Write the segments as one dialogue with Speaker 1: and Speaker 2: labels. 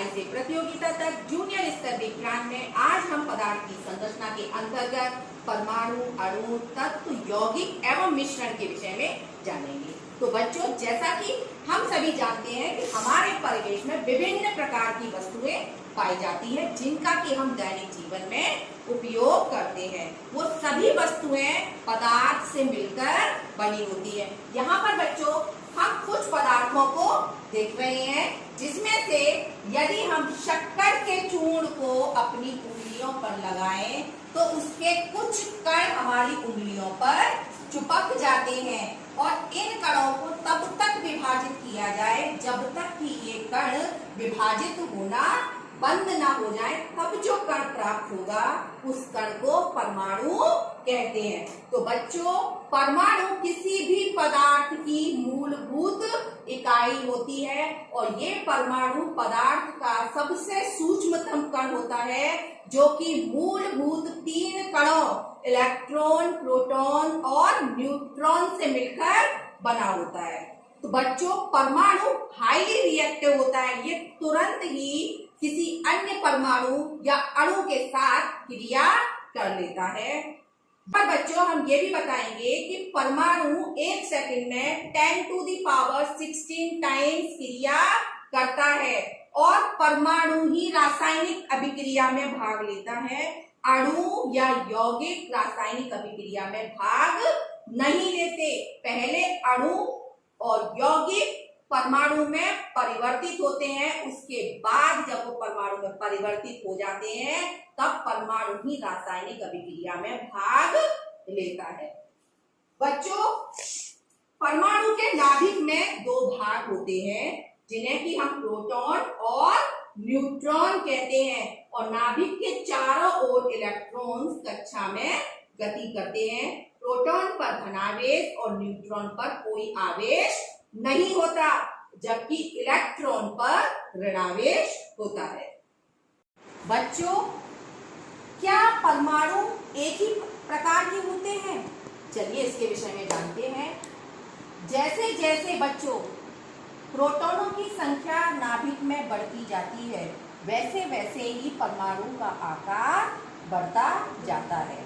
Speaker 1: पढ़ाई से प्रतियोगिता तक जूनियर स्तर विज्ञान में आज हम पदार्थ की संरचना के अंतर्गत परमाणु, अणु, तत्व, यौगिक एवं मिश्रण के विषय में जानेंगे। तो बच्चों, जैसा कि हम सभी जानते हैं कि हमारे परिवेश में विभिन्न प्रकार की वस्तुएं पाई जाती हैं जिनका कि हम दैनिक जीवन में उपयोग करते हैं। वो सभी वस्तुएं पदार्थ से मिलकर बनी होती है। यहाँ पर बच्चों हम कुछ पदार्थों को देख रहे हैं जिसमें से यदि हम शक्कर के चूर्ण को अपनी उंगलियों पर लगाएं तो उसके कुछ कण हमारी उंगलियों पर चिपक जाते हैं और इन कणों को तब तक विभाजित किया जाए जब तक कि ये कण विभाजित होना बंद ना हो जाए, तब जो कण प्राप्त होगा उस कण को परमाणु कहते हैं। तो बच्चों, परमाणु किसी भी पदार्थ की मूलभूत इकाई होती है और ये परमाणु पदार्थ का सबसे सूक्ष्मतम कण होता है जो कि मूलभूत 3 कणों इलेक्ट्रॉन, प्रोटॉन और न्यूट्रॉन से मिलकर बना होता है। तो बच्चों, परमाणु हाईली रिएक्टिव होता है। ये तुरंत ही किसी अन्य परमाणु या अणु के साथ क्रिया कर लेता है। पर बच्चों, हम ये भी बताएंगे कि परमाणु 1 सेकंड में 10⁻16 टाइम्स क्रिया करता है और परमाणु ही रासायनिक अभिक्रिया में भाग लेता है। अणु या यौगिक रासायनिक अभिक्रिया में भाग नहीं लेते। पहले अणु और यौगिक परमाणु में परिवर्तित होते हैं, उसके बाद जब वो परमाणु में परिवर्तित हो जाते हैं तब परमाणु ही रासायनिक अभिक्रिया में भाग लेता है। बच्चों, परमाणु के नाभिक में 2 भाग होते हैं जिन्हें कि हम प्रोटॉन और न्यूट्रॉन कहते हैं और नाभिक के चारों ओर इलेक्ट्रॉन्स कक्षा में गति करते हैं। प्रोटॉन पर धनावेश और न्यूट्रॉन पर कोई आवेश नहीं होता, जबकि इलेक्ट्रॉन पर ऋणावेश होता है। बच्चों, क्या परमाणु एक ही प्रकार के होते हैं? चलिए इसके विषय में जानते हैं। जैसे जैसे बच्चों प्रोटॉनों की संख्या नाभिक में बढ़ती जाती है, वैसे वैसे ही परमाणु का आकार बढ़ता जाता है।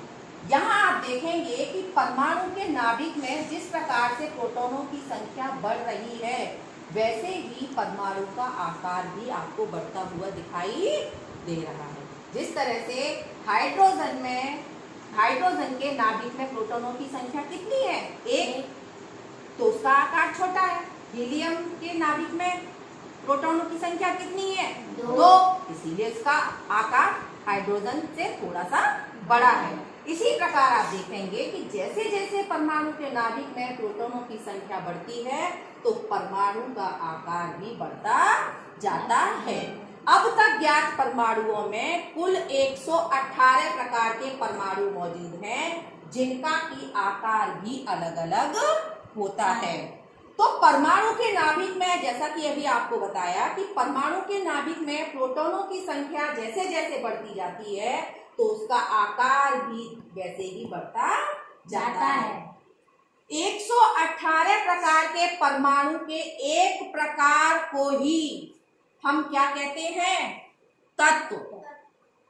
Speaker 1: यहाँ आप देखेंगे कि परमाणु के नाभिक में जिस प्रकार से प्रोटॉनों की संख्या बढ़ रही है, वैसे ही परमाणु का आकार भी आपको बढ़ता हुआ दिखाई दे रहा है। जिस तरह से हाइड्रोजन के नाभिक में प्रोटॉनों की संख्या कितनी है? 1, तो उसका आकार छोटा है। हीलियम के नाभिक में प्रोटॉनों की संख्या कितनी है? 2, इसीलिए इसका आकार हाइड्रोजन से थोड़ा सा बड़ा है। इसी प्रकार आप देखेंगे कि जैसे जैसे परमाणु के नाभिक में प्रोटॉनों की संख्या बढ़ती है तो परमाणु का आकार भी बढ़ता जाता है। अब तक ज्ञात परमाणुओं में कुल 118 प्रकार के परमाणु मौजूद हैं जिनका की आकार भी अलग अलग होता है। तो परमाणु के नाभिक में, जैसा कि अभी आपको बताया कि परमाणु के नाभिक में प्रोटॉनों की संख्या जैसे जैसे बढ़ती जाती है तो उसका आकार भी वैसे ही बढ़ता जाता है। 118 प्रकार के परमाणु के एक प्रकार को ही हम क्या कहते हैं? तत्व।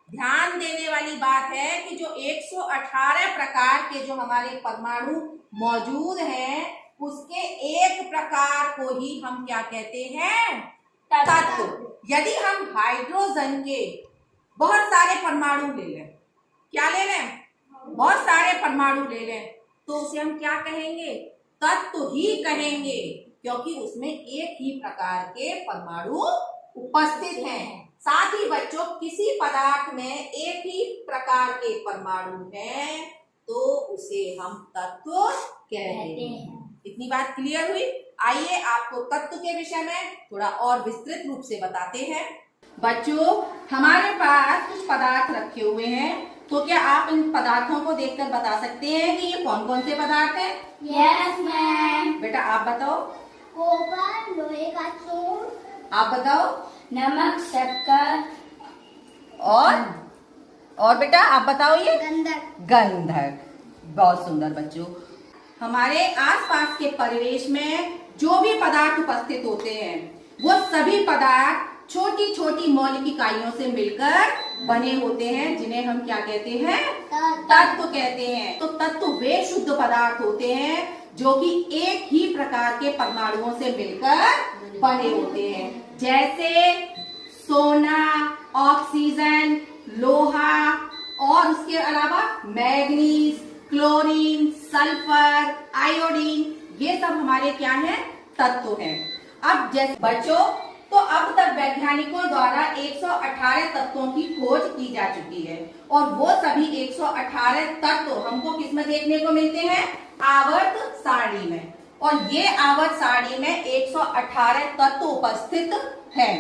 Speaker 1: ध्यान देने वाली बात है कि जो 118 प्रकार के जो हमारे परमाणु मौजूद हैं उसके एक प्रकार को ही हम क्या कहते हैं? तत्व। यदि हम हाइड्रोजन के बहुत सारे परमाणु ले लें, क्या ले लें? बहुत सारे परमाणु ले लें, तो उसे हम क्या कहेंगे? तत्व ही कहेंगे, क्योंकि उसमें एक ही प्रकार के परमाणु उपस्थित हैं। साथ ही बच्चों, किसी पदार्थ में एक ही प्रकार के परमाणु हैं तो उसे हम तत्व कहते हैं। इतनी बात क्लियर हुई? आइए आपको तत्व के विषय में थोड़ा और विस्तृत रूप से बताते हैं। बच्चों, हमारे पास कुछ पदार्थ रखे हुए हैं, तो क्या आप इन पदार्थों को देखकर बता सकते हैं कि ये कौन कौन से पदार्थ हैं?
Speaker 2: Yes ma'am.
Speaker 1: बेटा आप बताओ।
Speaker 2: कॉपर, लोहे का चूर्ण।
Speaker 1: आप बताओ।
Speaker 2: नमक, शक्कर।
Speaker 1: और बेटा आप बताओ। ये
Speaker 2: गंधक।
Speaker 1: गंधक। बहुत सुंदर बच्चों। हमारे आसपास के परिवेश में जो भी पदार्थ उपस्थित होते हैं वो सभी पदार्थ छोटी छोटी मौलिक इकाइयों से मिलकर बने होते हैं, जिन्हें हम क्या कहते हैं? तत्व कहते हैं। तो तत्व वे शुद्ध पदार्थ होते हैं जो कि एक ही प्रकार के परमाणुओं से मिलकर बने होते हैं, जैसे सोना, ऑक्सीजन, लोहा और उसके अलावा मैग्नीज, क्लोरीन, सल्फर, आयोडीन, ये सब हमारे क्या हैं? तत्व हैं। अब जैसे बच्चों, तो अब तक वैज्ञानिकों द्वारा 118 तत्वों की खोज की जा चुकी है और वो सभी 118 तत्व हमको किसमें देखने को मिलते हैं? आवर्त सारणी में। और ये आवर्त सारणी में 118 तत्व उपस्थित हैं।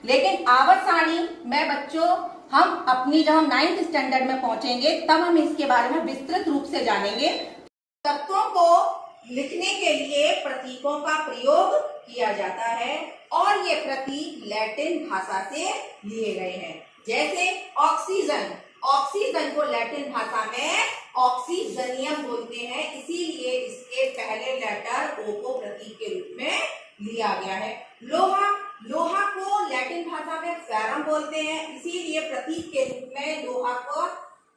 Speaker 1: लेकिन आवर्त सारणी में बच्चों हम अपनी जब हम 9th स्टैंडर्ड में पहुंचेंगे तब हम इसके बारे में विस्तृत रूप से जानेंगे। तत्वों को लिखने के लिए प्रतीकों का प्रयोग किया जाता है और ये प्रतीक लैटिन भाषा से लिए गए हैं। जैसे ऑक्सीजन, ऑक्सीजन को लैटिन भाषा में ऑक्सीजनियम बोलते हैं, इसीलिए इसके पहले लेटर ओ को प्रतीक के रूप में लिया गया है। लोहा, लोहा को लैटिन भाषा में फेरम बोलते हैं, इसीलिए प्रतीक के रूप में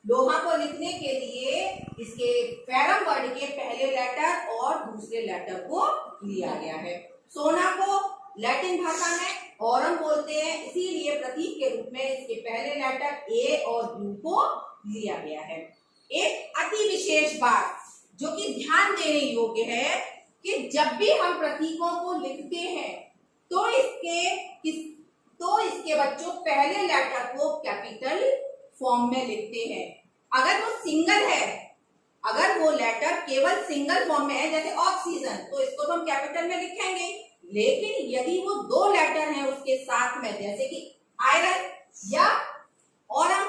Speaker 1: लोहा को लिखने के लिए इसके फेरम वर्ड के पहले लेटर और दूसरे लेटर को लिया गया है। सोना को लैटिन भाषा में औरम बोलते हैं, इसीलिए प्रतीक के रूप में इसके पहले लेटर ए और यू को लिया गया है। एक अति विशेष बात जो कि ध्यान देने योग्य है कि जब भी हम प्रतीकों को लिखते हैं तो इसके बच्चों पहले लेटर को कैपिटल फॉर्म में लिखते हैं। अगर वो सिंगल है, अगर वो लेटर केवल सिंगल फॉर्म में है, जैसे ऑक्सीजन, तो इसको तो हम कैपिटल में लिखेंगे। लेकिन यदि वो दो लेटर हैं उसके साथ में, जैसे कि आयरन या औरम,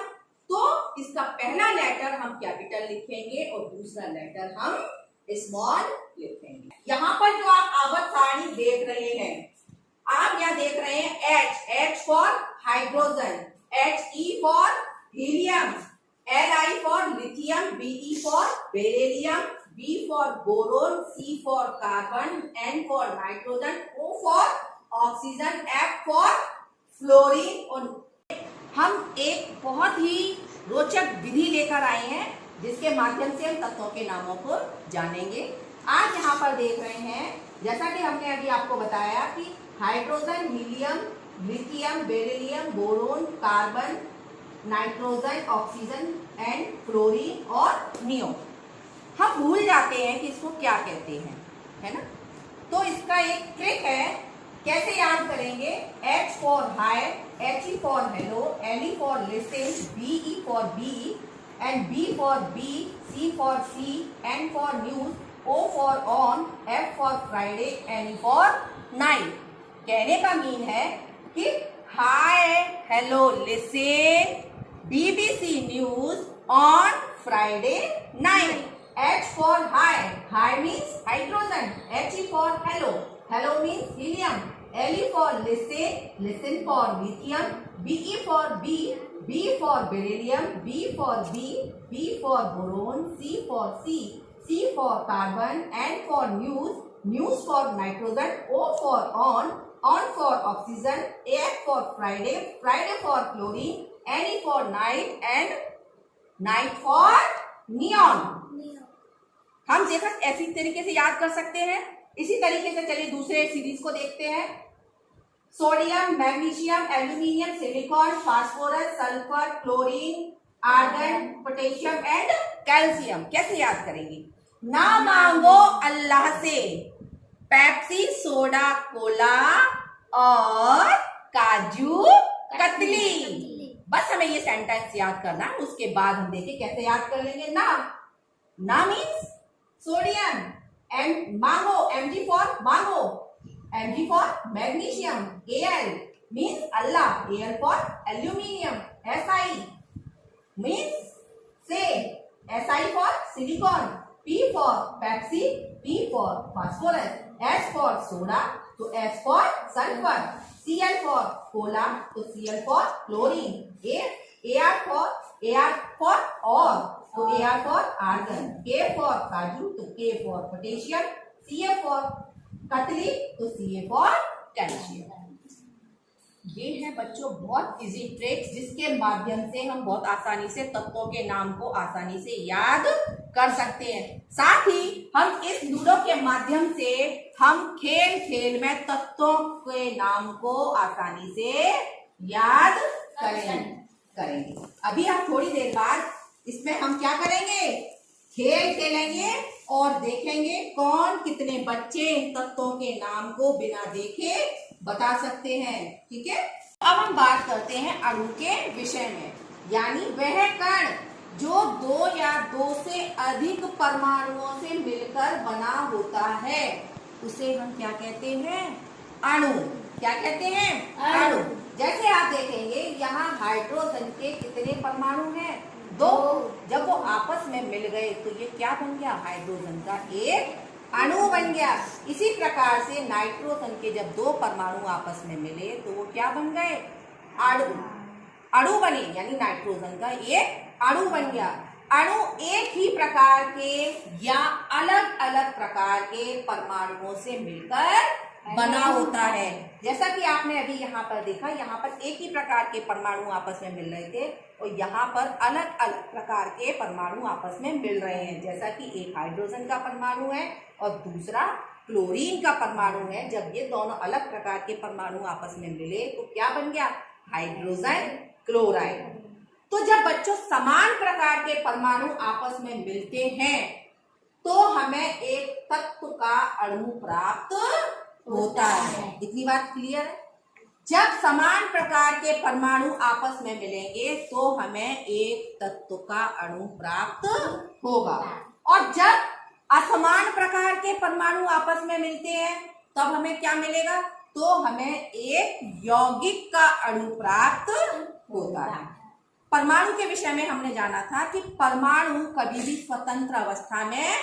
Speaker 1: तो इसका पहला लेटर हम कैपिटल लिखेंगे और दूसरा लेटर हम स्मॉल लिखेंगे। यहाँ पर जो आप आवर्त सारणी देख रहे हैं, आप यहाँ देख रहे हैं H for hydrogen, HE for helium, Li for lithium, Be for beryllium, B for boron, C for carbon, N for nitrogen, O for oxygen, F for fluorine. और हम एक बहुत ही रोचक विधि लेकर आए हैं जिसके माध्यम से हम तत्वों के नामों को जानेंगे। आज यहाँ पर देख रहे हैं, जैसा कि हमने अभी आपको बताया कि hydrogen, helium, lithium, beryllium, boron, carbon, nitrogen, oxygen and fluorine और नियोन। हम भूल जाते हैं कि इसको क्या कहते हैं, है ना? तो इसका एक ट्रिक है, कैसे याद करेंगे? H for high, HE for hello, LE for listen, BE for B and B for B, C for C, N for news, O for on, F for Friday, N for night. कहने का mean है कि hi, hello, listen, BBC news on Friday night. H for high, high means hydrogen. HE for hello, hello means helium. LE for listen, listen for lithium. BE for B for beryllium, B for B for boron, C for C for carbon, N for news for nitrogen, O for on for oxygen, AF for Friday for chlorine, NE for night and night for neon. हम देखा ऐसी तरीके से याद कर सकते हैं। इसी तरीके से चलिए दूसरे सीरीज को देखते हैं। Sodium, magnesium, aluminium, silicon, phosphorus, sulphur, chlorine, argon, potassium and calcium. कैसे याद करेंगे? ना मांगो अल्लाह से पेप्सी, सोडा, कोला और काजू कतली। बस हमें ये सेंटेंस याद करना है, उसके बाद हम देखें कैसे याद कर लेंगे। ना means sodium, and mango, Mg for mango, Mg for magnesium, Al means Allah, Al for aluminium, Si means say, Si for silicon, P for Pepsi, P for phosphorus, S for soda, तो S for sulfur, Cl for cola, तो Cl for chlorine, Ar for or, तो Ar for argon, K for काजू, तो K for potassium, Ca for katli, तो Ca for calcium. ये है बच्चों बहुत इजी ट्रिक्स जिसके माध्यम से हम बहुत आसानी से तत्वों के नाम को आसानी से याद कर सकते हैं। साथ ही हम इस लूडो के माध्यम से हम खेल खेल में तत्वों के नाम को आसानी से याद करेंगे। अभी हम थोड़ी देर बाद इसमें हम क्या करेंगे, खेल खेलेंगे और देखेंगे कौन कितने बच्चे तत्वों के नाम को बिना देखे बता सकते हैं। ठीक है, अब हम बात करते हैं अणु के विषय में, यानी वह कण जो दो या दो से अधिक परमाणुओं से मिलकर बना होता है उसे हम क्या कहते हैं, अणु। क्या कहते हैं, अणु। जैसे आप देखेंगे यहाँ हाइड्रोजन के कितने परमाणु हैं, 2। जब वो आपस में मिल गए तो ये क्या बन गया, हाइड्रोजन का एक अणु बन गया। इसी प्रकार से नाइट्रोजन के जब 2 परमाणु आपस में मिले तो वो क्या बन गए, अणु बने, यानी नाइट्रोजन का एक अणु बन गया। अणु एक ही प्रकार के या अलग अलग प्रकार के परमाणुओं से मिलकर बना होता है। जैसा कि आपने अभी यहाँ पर देखा, यहाँ पर एक ही प्रकार के परमाणु आपस में मिल रहे थे और यहाँ पर अलग अलग प्रकार के परमाणु आपस में मिल रहे हैं। जैसा कि एक हाइड्रोजन का परमाणु है और दूसरा क्लोरीन का परमाणु है। जब ये दोनों अलग प्रकार के परमाणु आपस में मिले तो क्या बन गया, हाइड्रोजन क्लोराइड। तो जब बच्चों समान प्रकार के परमाणु आपस में मिलते हैं तो हमें एक तत्व का अणु प्राप्त होता है। इतनी बात क्लियर है। जब समान प्रकार के परमाणु आपस में मिलेंगे तो हमें एक तत्व का अणु प्राप्त होगा, और जब असमान प्रकार के परमाणु आपस में मिलते हैं तब हमें क्या मिलेगा, तो हमें एक यौगिक का अणु प्राप्त होता है। परमाणु के विषय में हमने जाना था कि परमाणु कभी भी स्वतंत्र अवस्था में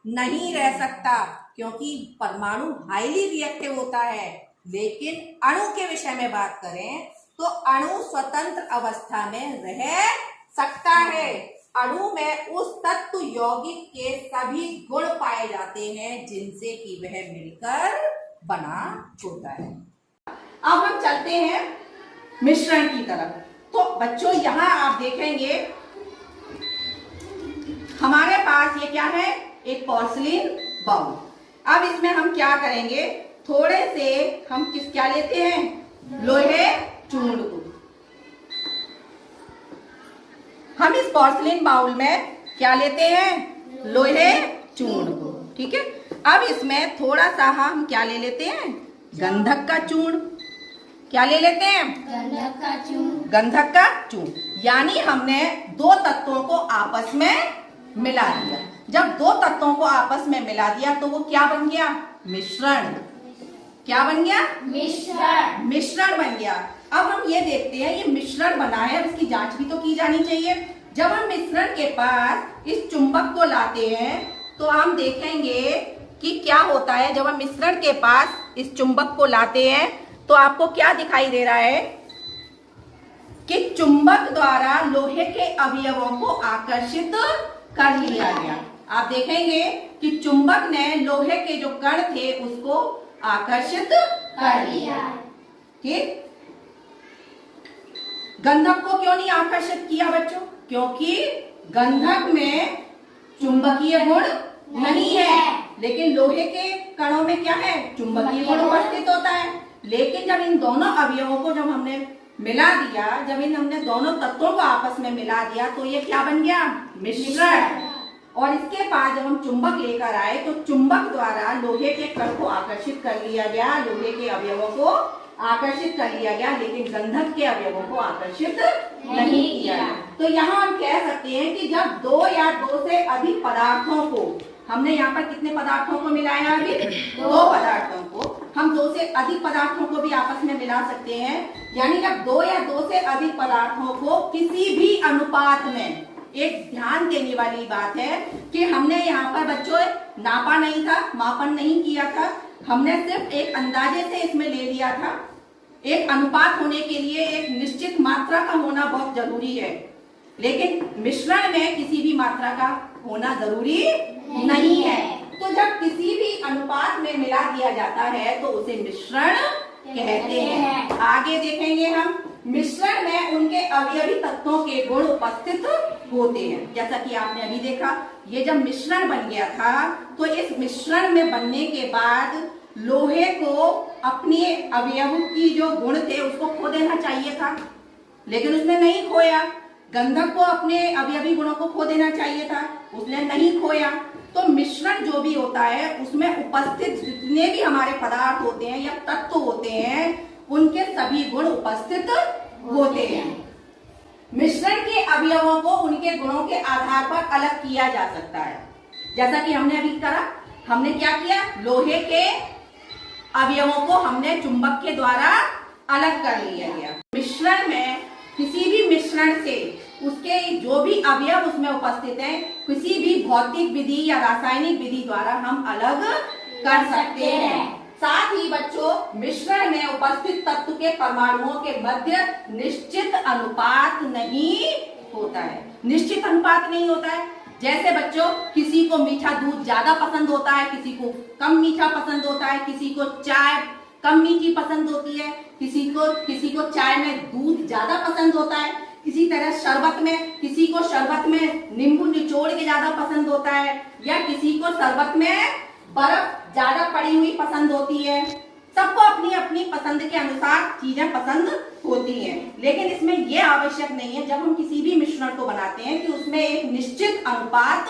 Speaker 1: नहीं रह सकता क्योंकि परमाणु हाईली रिएक्टिव होता है। लेकिन अणु के विषय में बात करें तो अणु स्वतंत्र अवस्था में रह सकता है। अणु में उस तत्व यौगिक के सभी गुण पाए जाते हैं जिनसे कि वह मिलकर बना होता है। अब हम चलते हैं मिश्रण की तरफ। तो बच्चों यहाँ आप देखेंगे हमारे पास ये क्या है, एक पोर्सिलेन बाउल। अब इसमें हम क्या करेंगे, थोड़े से हम क्या लेते हैं, लोहे चूर्ण को। हम इस पोर्सिलेन बाउल में क्या लेते हैं, लोहे चूर्ण को। ठीक है, अब इसमें थोड़ा सा हम क्या ले लेते हैं, गंधक का चूर्ण। क्या ले लेते हैं,
Speaker 2: गंधक का चूर्ण।
Speaker 1: गंधक का चूर्ण, यानी हमने 2 तत्वों को आपस में मिला दिया। जब 2 तत्वों को आपस में मिला दिया तो वो क्या बन गया, मिश्रण। क्या बन गया,
Speaker 2: मिश्रण।
Speaker 1: मिश्रण बन गया। अब हम ये देखते हैं ये मिश्रण बना है, इसकी जांच भी तो की जानी चाहिए। जब हम मिश्रण के पास इस चुंबक को लाते हैं तो हम देखेंगे कि क्या होता है। जब हम मिश्रण के पास इस चुंबक को लाते हैं तो आपको क्या दिखाई दे रहा है कि चुंबक द्वारा लोहे के अवयवों को आकर्षित कर लिया गया। आप देखेंगे कि चुंबक ने लोहे के जो कण थे उसको आकर्षित कर लिया। ठीक, गंधक को क्यों नहीं आकर्षित किया बच्चों, क्योंकि गंधक में चुंबकीय गुण नहीं है, लेकिन लोहे के कणों में क्या है, चुंबकीय गुण उपस्थित होता है। लेकिन जब इन दोनों अवयवों को जब हमने मिला दिया, जब इन हमने दोनों तत्वों को आपस में मिला दिया तो ये क्या बन गया, मिश्रण। और इसके बाद जब हम चुंबक लेकर आए तो चुंबक द्वारा लोहे के कण को आकर्षित कर लिया गया, लोहे के अवयवों को आकर्षित कर लिया गया, लेकिन गंधक के अवयवों को आकर्षित नहीं किया। तो यहाँ हम कह सकते हैं कि जब 2 या 2 से अधिक पदार्थों को, हमने यहाँ पर कितने पदार्थों को मिलाया, अभी 2 पदार्थों को, हम 2 से अधिक पदार्थों को भी आपस में मिला सकते हैं। यानी जब 2 या 2 से अधिक पदार्थों को किसी भी अनुपात में, एक ध्यान देने वाली बात है कि हमने यहाँ पर बच्चों नापा नहीं था, मापन नहीं किया था, हमने सिर्फ एक अंदाजे से इसमें ले लिया था। एक अनुपात होने के लिए एक निश्चित मात्रा का होना बहुत जरूरी है, लेकिन मिश्रण में किसी भी मात्रा का होना जरूरी नहीं है। तो जब किसी भी अनुपात में मिला दिया जाता है तो उसे मिश्रण कहते हैं। आगे देखेंगे हम, मिश्रण में उनके अवयवी तत्वों के गुण उपस्थित होते हैं। जैसा कि आपने अभी देखा, ये जब मिश्रण बन गया था तो इस मिश्रण में बनने के बाद लोहे को अपने अवयव की जो गुण थे उसको खो देना चाहिए था, लेकिन उसने नहीं खोया। गंधक को अपने अवयवी गुणों को खो देना चाहिए था, उसने नहीं खोया। तो मिश्रण जो भी होता है उसमें उपस्थित जितने भी हमारे पदार्थ होते हैं या तत्व होते हैं उनके सभी गुण उपस्थित होते हैं। मिश्रण के अवयवों को उनके गुणों के आधार पर अलग किया जा सकता है। जैसा कि हमने अभी करा, हमने क्या किया, लोहे के अवयवों को हमने चुंबक के द्वारा अलग कर लिया गया। मिश्रण में किसी भी मिश्रण से उसके जो भी अवयव उसमें उपस्थित हैं किसी भी भौतिक विधि या रासायनिक विधि द्वारा हम अलग कर सकते हैं। साथ ही बच्चों, मिश्रण में उपस्थित तत्व के परमाणुओं के मध्य निश्चित अनुपात नहीं होता है। निश्चित अनुपात नहीं होता है। जैसे बच्चों, किसी को मीठा दूध ज्यादा पसंद होता है, किसी को कम मीठा पसंद होता है, किसी को चाय कम मीठी पसंद होती है, किसी को चाय में दूध ज्यादा पसंद होता है। इसी तरह शरबत में किसी को शरबत में नींबू निचोड़ के ज्यादा पसंद होता है, या किसी को शरबत में बर्फ ज्यादा पड़ी हुई पसंद होती है। सबको अपनी अपनी पसंद के अनुसार चीजें पसंद होती हैं, लेकिन इसमें यह आवश्यक नहीं है जब हम किसी भी मिश्रण को बनाते हैं कि उसमें एक निश्चित अनुपात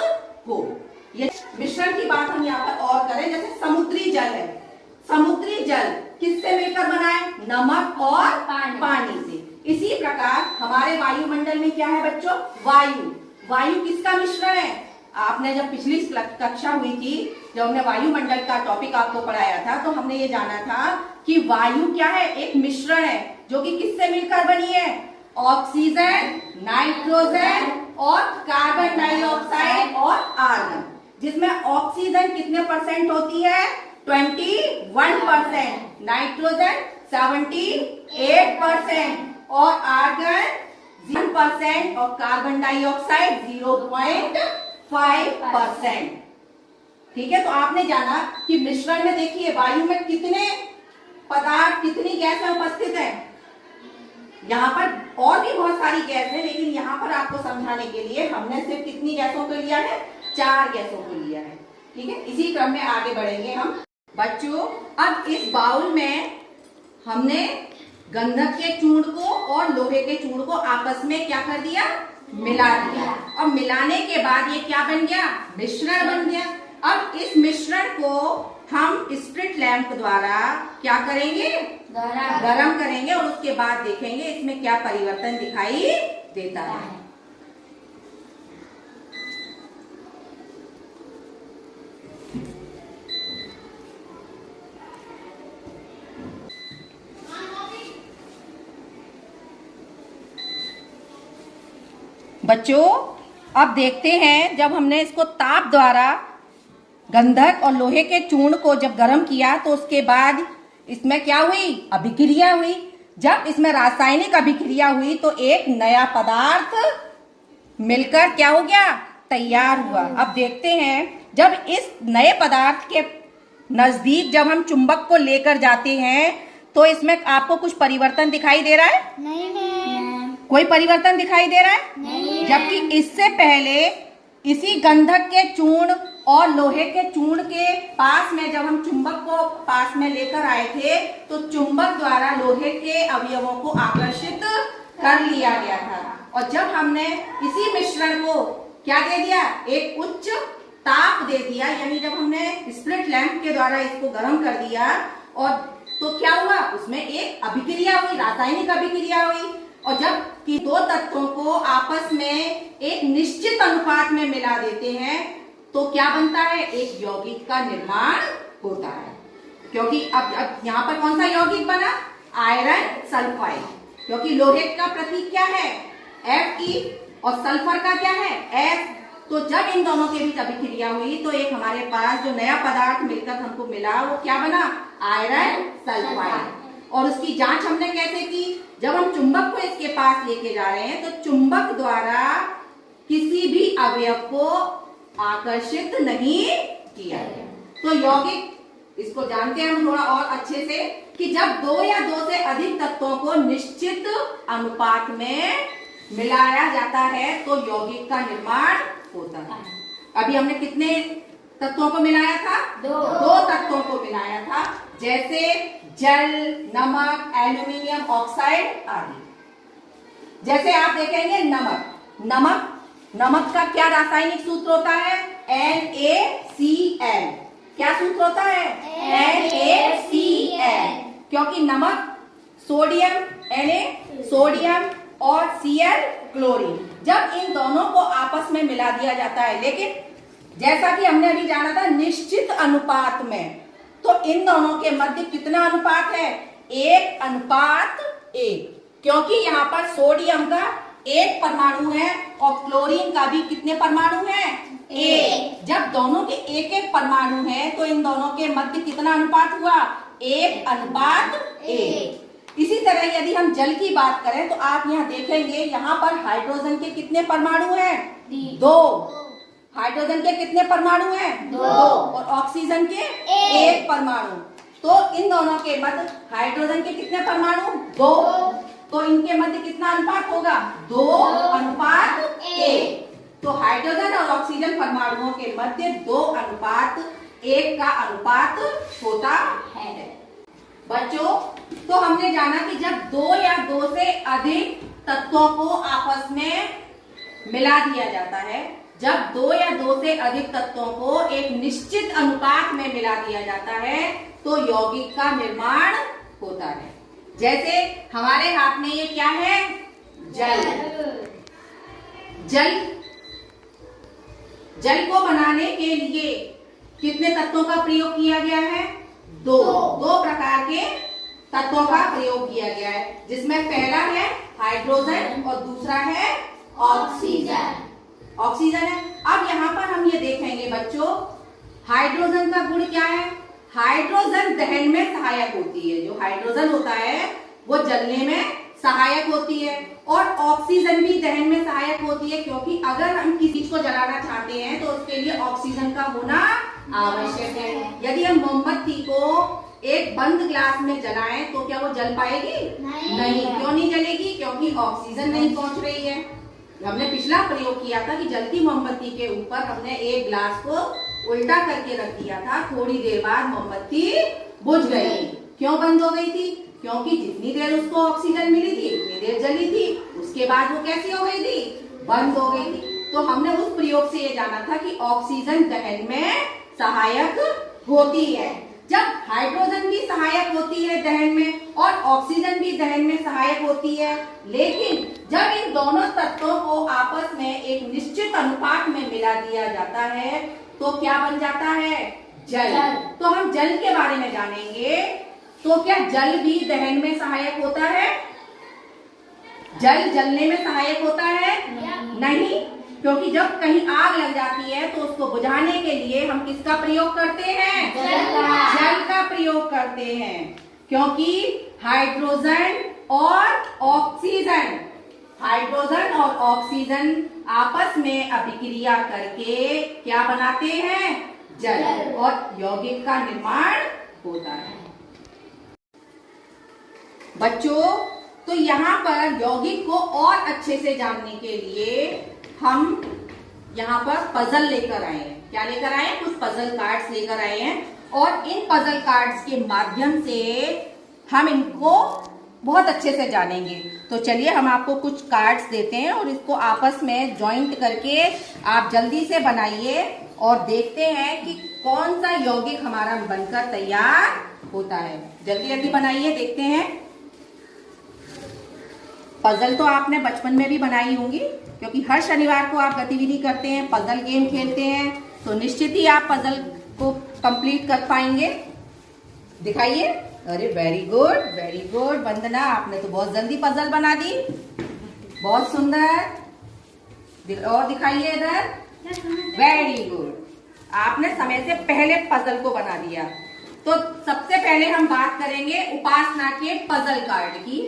Speaker 1: हो। ये मिश्रण की बात हम यहाँ पर और करें, जैसे समुद्री जल है। समुद्री जल किससे मिलकर बना है? नमक और पानी से। इसी प्रकार हमारे वायुमंडल में क्या है बच्चों? वायु। वायु किसका मिश्रण है? आपने जब पिछली कक्षा हुई थी, जब हमने वायुमंडल का टॉपिक आपको पढ़ाया था, तो हमने ये जाना था कि वायु क्या है? एक मिश्रण है जो कि किससे मिलकर बनी है? ऑक्सीजन, नाइट्रोजन और कार्बन डाइऑक्साइड और आर्गन। जिसमें ऑक्सीजन कितने परसेंट होती है? 21%, नाइट्रोजन 78% और आर्गन 0% और कार्बन डाइऑक्साइड 0.5%। ठीक है, तो आपने जाना कि मिश्रण में देखिए वायु में कितने पदार्थ, कितनी गैसें उपस्थित हैं। यहाँ पर और भी बहुत सारी गैस है, लेकिन यहाँ पर आपको समझाने के लिए हमने सिर्फ कितनी गैसों को लिया है? 4 गैसों को लिया है। ठीक है, इसी क्रम में आगे बढ़ेंगे हम। बच्चों, अब इस बाउल में हमने गंधक के चूर्ण को और लोहे के चूर्ण को आपस में क्या कर दिया? मिला दिया। और मिलाने के बाद ये क्या बन गया? मिश्रण बन गया। अब इस मिश्रण को हम स्प्रिट लैंप द्वारा क्या करेंगे? गरम करेंगे और उसके बाद देखेंगे इसमें क्या परिवर्तन दिखाई देता है। बच्चों, अब देखते हैं जब हमने इसको ताप द्वारा गंधक और लोहे के चूर्ण को जब गर्म किया तो उसके बाद इसमें क्या हुई? अभिक्रिया हुई। जब इसमें रासायनिक अभिक्रिया हुई तो एक नया पदार्थ मिलकर क्या हो गया? तैयार हुआ। अब देखते हैं जब इस नए पदार्थ के नजदीक जब हम चुंबक को लेकर जाते हैं तो इसमें आपको कुछ परिवर्तन दिखाई दे रहा है?
Speaker 2: नहीं।
Speaker 1: कोई परिवर्तन दिखाई दे रहा है?
Speaker 2: नहीं।
Speaker 1: जबकि इससे पहले इसी गंधक के चूर्ण और लोहे के चूर्ण के पास में जब हम चुंबक को पास में लेकर आए थे तो चुंबक द्वारा लोहे के अवयवों को आकर्षित कर लिया गया था। और जब हमने इसी मिश्रण को क्या दे दिया? एक उच्च ताप दे दिया, यानी जब हमने स्प्लिट लैंप के द्वारा इसको गर्म कर दिया और तो क्या हुआ? उसमें एक अभिक्रिया हुई, रासायनिक अभिक्रिया हुई। और जब कि दो तत्वों को आपस में एक निश्चित अनुपात में मिला देते हैं तो क्या बनता है? एक यौगिक का निर्माण होता है। क्योंकि अब यहाँ पर कौन सा यौगिक बना? Iron sulphide. क्योंकि लोहे का प्रतीक क्या है? Fe और सल्फर का क्या है? F। तो जब इन दोनों के बीच अभिक्रिया हुई तो एक हमारे पास जो नया पदार्थ मिलकर हमको मिला वो क्या बना? Iron sulphide. और उसकी जांच हमने कैसे की? जब हम चुंबक को इसके पास लेके जा रहे हैं तो चुंबक द्वारा किसी भी अवयव को आकर्षित नहीं किया गया। तो यौगिक, इसको जानते हैं हम थोड़ा और अच्छे से कि जब दो या दो से अधिक तत्वों को निश्चित अनुपात में मिलाया जाता है तो यौगिक का निर्माण होता है। अभी हमने कितने तत्वों को मिलाया था? दो तत्वों को मिलाया था, जैसे जल, नमक, एल्यूमिनियम ऑक्साइड आदि। जैसे आप देखेंगे नमक का क्या रासायनिक सूत्र होता है? NaCl। क्या सूत्र होता है? NaCl। क्योंकि नमक सोडियम सोडियम और Cl क्लोरीन, जब इन दोनों को आपस में मिला दिया जाता है, लेकिन जैसा कि हमने अभी जाना था निश्चित अनुपात में, तो इन दोनों के मध्य कितना अनुपात है? 1:1। क्योंकि यहाँ पर सोडियम का 1 परमाणु है और क्लोरीन का भी कितने परमाणु है? 1। जब दोनों के 1-1 परमाणु है तो इन दोनों के मध्य कितना अनुपात हुआ? 1:1। इसी तरह यदि हम जल की बात करें तो आप यहाँ देखेंगे, यहाँ पर हाइड्रोजन के कितने परमाणु हैं? 2। हाइड्रोजन के कितने परमाणु हैं? 2। और ऑक्सीजन के 1 परमाणु। तो इन दोनों के मध्य हाइड्रोजन के कितने परमाणु? 2। तो इनके मध्य कितना अनुपात होगा? 2:1। तो हाइड्रोजन और ऑक्सीजन परमाणुओं के मध्य 2:1 का अनुपात होता है। बच्चों, तो हमने जाना कि जब दो या दो से अधिक तत्वों को आपस में मिला दिया जाता है, जब दो या दो से अधिक तत्वों को एक निश्चित अनुपात में मिला दिया जाता है तो यौगिक का निर्माण होता है। जैसे हमारे हाथ में ये क्या है? जल को बनाने के लिए कितने तत्वों का प्रयोग किया गया है? दो प्रकार के तत्वों का प्रयोग किया गया है, जिसमें पहला है हाइड्रोजन और दूसरा है ऑक्सीजन है। अब यहाँ पर हम ये देखेंगे बच्चों, हाइड्रोजन का गुण क्या है? हाइड्रोजन दहन में सहायक होती है। जो हाइड्रोजन होता है वो जलने में सहायक होती है, और ऑक्सीजन भी दहन में सहायक होती है, क्योंकि अगर हम किसी चीज को जलाना चाहते हैं तो उसके लिए ऑक्सीजन का होना आवश्यक है। यदि हम मोमबत्ती को एक बंद ग्लास में जलाएं तो क्या वो जल पाएगी? नहीं। क्यों नहीं जलेगी? क्योंकि ऑक्सीजन नहीं पहुंच रही है। हमने पिछला प्रयोग किया था कि जलती मोमबत्ती के ऊपर हमने एक ग्लास को उल्टा करके रख दिया था, थोड़ी देर बाद मोमबत्ती बुझ गई। क्यों बंद हो गई थी? क्योंकि जितनी देर उसको ऑक्सीजन मिली थी उतनी देर जली थी, उसके बाद वो कैसी हो गई थी? बंद हो गई थी। तो हमने उस प्रयोग से ये जाना था कि ऑक्सीजन दहन में सहायक होती है। जब हाइड्रोजन भी सहायक होती है दहन में और ऑक्सीजन भी दहन में सहायक होती है, लेकिन जब इन दोनों तत्वों को आपस में एक निश्चित अनुपात में मिला दिया जाता है तो क्या बन जाता है? जल। तो हम जल के बारे में जानेंगे। तो क्या जल भी दहन में सहायक होता है? जल जलने में सहायक होता है? नहीं, क्योंकि जब कहीं आग लग जाती है तो उसको बुझाने के लिए हम किसका प्रयोग करते हैं? जल का प्रयोग करते हैं, क्योंकि हाइड्रोजन और ऑक्सीजन आपस में अभिक्रिया करके क्या बनाते हैं? जल, और यौगिक का निर्माण होता है। बच्चों, तो यहाँ पर यौगिक को और अच्छे से जानने के लिए हम यहाँ पर पजल लेकर आए हैं। क्या लेकर आए हैं? कुछ पजल कार्ड्स लेकर आए हैं, और इन पजल कार्ड्स के माध्यम से हम इनको बहुत अच्छे से जानेंगे। तो चलिए हम आपको कुछ कार्ड्स देते हैं और इसको आपस में जॉइंट करके आप जल्दी से बनाइए और देखते हैं कि कौन सा यौगिक हमारा बनकर तैयार होता है। जल्दी जल्दी बनाइए, देखते हैं। पजल तो आपने बचपन में भी बनाई होंगी, क्योंकि हर शनिवार को आप गतिविधि करते हैं, पजल गेम खेलते हैं, तो निश्चित ही आप पजल को कंप्लीट कर पाएंगे। दिखाइए। अरे वेरी गुड वंदना, आपने तो बहुत जल्दी पजल बना दी, बहुत सुंदर। और दिखाइए इधर। वेरी गुड, आपने समय से पहले पजल को बना दिया। तो सबसे पहले हम बात करेंगे उपासना के पजल कार्ड की।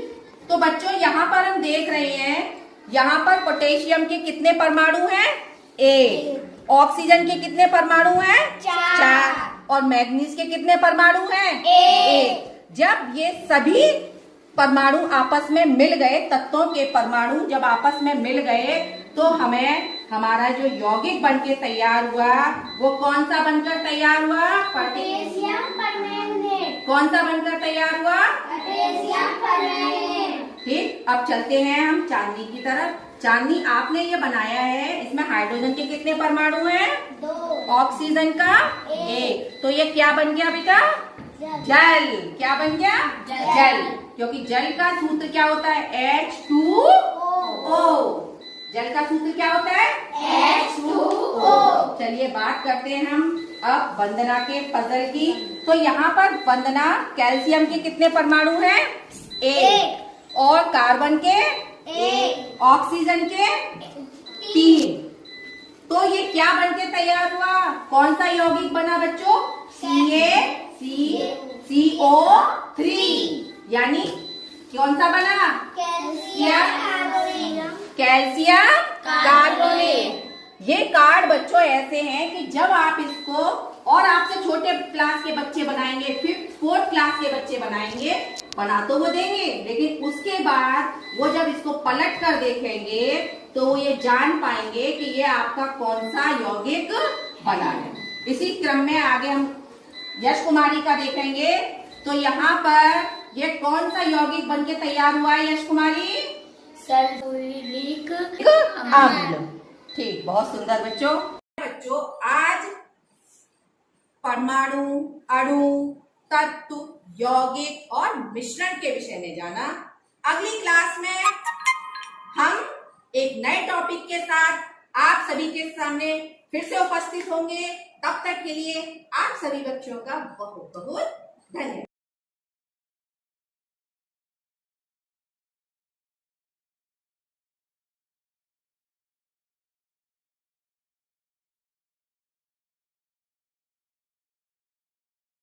Speaker 1: तो बच्चों, यहाँ पर हम देख रहे हैं, यहाँ पर पोटेशियम के कितने परमाणु हैं? 1। ऑक्सीजन के कितने परमाणु हैं? 4। और मैग्नीज के कितने परमाणु हैं? 1। जब ये सभी परमाणु आपस में मिल गए, तत्वों के परमाणु जब आपस में मिल गए तो हमें हमारा जो यौगिक बनके तैयार हुआ वो कौन सा बनकर तैयार हुआ?
Speaker 2: Potassium permanganate.
Speaker 1: कौन सा बनकर तैयार हुआ?
Speaker 2: Potassium permanganate.
Speaker 1: ठीक, अब चलते हैं हम चांदी की तरफ। चांदी आपने ये बनाया है, इसमें हाइड्रोजन के कितने परमाणु हैं?
Speaker 2: 2।
Speaker 1: ऑक्सीजन का 1। तो ये क्या बन गया बेटा? जल। क्या बन गया? जल। क्योंकि जल का सूत्र क्या होता है? H2O। जल का सूत्र क्या होता है? H2O। चलिए बात करते हैं हम अब वंदना के पजल की। तो यहाँ पर वंदना कैल्शियम के कितने परमाणु हैं? 1। और कार्बन के 1। ऑक्सीजन के 3। तो ये क्या बनके तैयार हुआ? कौन सा यौगिक बना बच्चों? CaCO3। यानी कौन सा बना? Calcium carbonate. ये कार्ड बच्चों ऐसे हैं कि जब आप इसको और आपसे छोटे क्लास के बच्चे बनाएंगे, 5th 4th क्लास के बच्चे बनाएंगे, बना तो वो देंगे, लेकिन उसके बाद वो जब इसको पलट कर देखेंगे तो वो ये जान पाएंगे कि ये आपका कौन सा यौगिक बना है। इसी क्रम में आगे हम यश कुमारी का देखेंगे। तो यहाँ पर ये कौन सा यौगिक बनके तैयार हुआ है यश कुमारी?
Speaker 2: सल्फ्यूरिक
Speaker 1: अम्ल। ठीक, बहुत सुंदर बच्चों। बच्चों आज परमाणु, अणु, तत्व, यौगिक और मिश्रण के विषय में जाना। अगली क्लास में हम एक नए टॉपिक के साथ आप सभी के सामने फिर से उपस्थित होंगे। तब तक के लिए आप सभी बच्चों का बहुत बहुत धन्यवाद।